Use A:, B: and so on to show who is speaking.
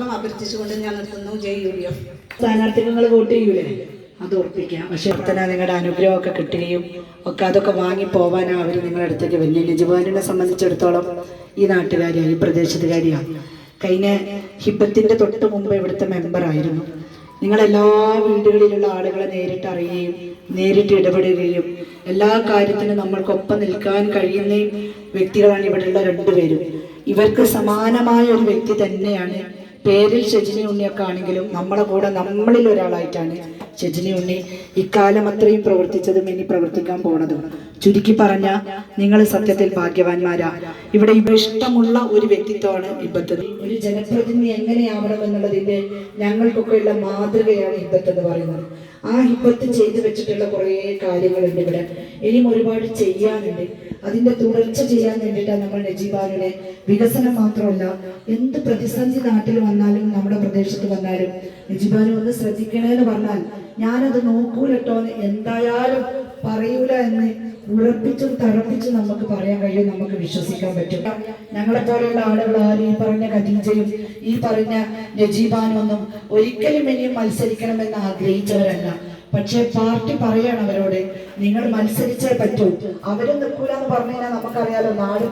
A: അഭ്യർത്ഥിച്ചുകൊണ്ട് ഞാൻ നിർത്തുന്നു. JUDF
B: സ്ഥാനാർത്ഥികൾ നിങ്ങൾ വോട്ട് ചെയ്യൂലേ? അത് ഉറപ്പിക്കാം. പക്ഷെ തന്നെ നിങ്ങളുടെ അനുഗ്രഹമൊക്കെ കിട്ടുകയും ഒക്കെ അതൊക്കെ വാങ്ങിപ്പോവാനാണ് അവർ നിങ്ങളുടെ അടുത്തേക്ക് വലിയ നജുബാനിനെ സംബന്ധിച്ചിടത്തോളം ഈ നാട്ടുകാരിയാണ്, ഈ പ്രദേശത്തുകാരിയാണ്. കഴിഞ്ഞ ഹിബത്തിൻ്റെ തൊട്ട് മുമ്പ് ഇവിടുത്തെ മെമ്പറായിരുന്നു. നിങ്ങളെല്ലാ വീടുകളിലുള്ള ആളുകളെ നേരിട്ട് അറിയുകയും നേരിട്ട് ഇടപെടുകയും എല്ലാ കാര്യത്തിനും നമ്മൾക്കൊപ്പം നിൽക്കാൻ കഴിയുന്ന വ്യക്തികളാണ് ഇവിടെയുള്ള രണ്ടുപേരും. ഇവർക്ക് സമാനമായ ഒരു വ്യക്തി തന്നെയാണ്. പേരിൽ ഷെജിനി ഉണ്ണിയൊക്കെ ആണെങ്കിലും നമ്മുടെ കൂടെ നമ്മളിൽ ഒരാളായിട്ടാണ് ഷെജിനി ഉണ്ണി ഇക്കാലം അത്രയും പ്രവർത്തിച്ചതും ഇനി പ്രവർത്തിക്കാൻ പോണതും. ചുരുക്കി പറഞ്ഞ നിങ്ങൾ സത്യത്തിൽ ഭാഗ്യവാന്മാരാ. ഇവിടെ ഇഷ്ടമുള്ള ഒരു വ്യക്തിത്വമാണ് ഹിബത്ത്. ഒരു ജനപ്രതിനിധി എങ്ങനെയാവണം എന്നുള്ളതിന്റെ ഞങ്ങൾക്കൊക്കെയുള്ള മാതൃകയാണ് ഹിബത്ത് എന്ന് പറയുന്നത്. ആ ഹിബത്ത് ചെയ്തു വെച്ചിട്ടുള്ള കുറേ കാര്യങ്ങളുണ്ട് ഇവിടെ. ഇനിയും ഒരുപാട് ചെയ്യാനുണ്ട്. അതിന്റെ തുടർച്ച ചെയ്യാൻ വേണ്ടിയിട്ടാണ് നമ്മൾ നജീബാനുവിനെ വികസനം മാത്രമല്ല എന്ത് പ്രതിസന്ധി നാട്ടിൽ വന്നാലും നമ്മുടെ പ്രദേശത്ത് വന്നാലും നജീബാനു ഒന്ന് ശ്രദ്ധിക്കണേന്ന് പറഞ്ഞാൽ ഞാനത് നോക്കൂലട്ടോ എന്ന് എന്തായാലും പറയൂല എന്ന് ഉറപ്പിച്ചും തറപ്പിച്ചും നമുക്ക് പറയാൻ കഴിയും, നമുക്ക് വിശ്വസിക്കാൻ പറ്റും. ഞങ്ങളെ പോലെയുള്ള ആളുകൾ ആരും ഈ പറഞ്ഞ ഖദീജയും ഈ പറഞ്ഞ നജീബാനും ഒന്നും ഒരിക്കലും ഇനിയും മത്സരിക്കണമെന്ന് ആഗ്രഹിച്ചവരല്ല. പക്ഷെ പാർട്ടി പറയാണ് അവരോട്, നിങ്ങൾ മത്സരിച്ചേ പറ്റൂ. അവരും നിൽക്കൂല എന്ന് പറഞ്ഞു കഴിഞ്ഞാൽ നമുക്കറിയാലോ നാട്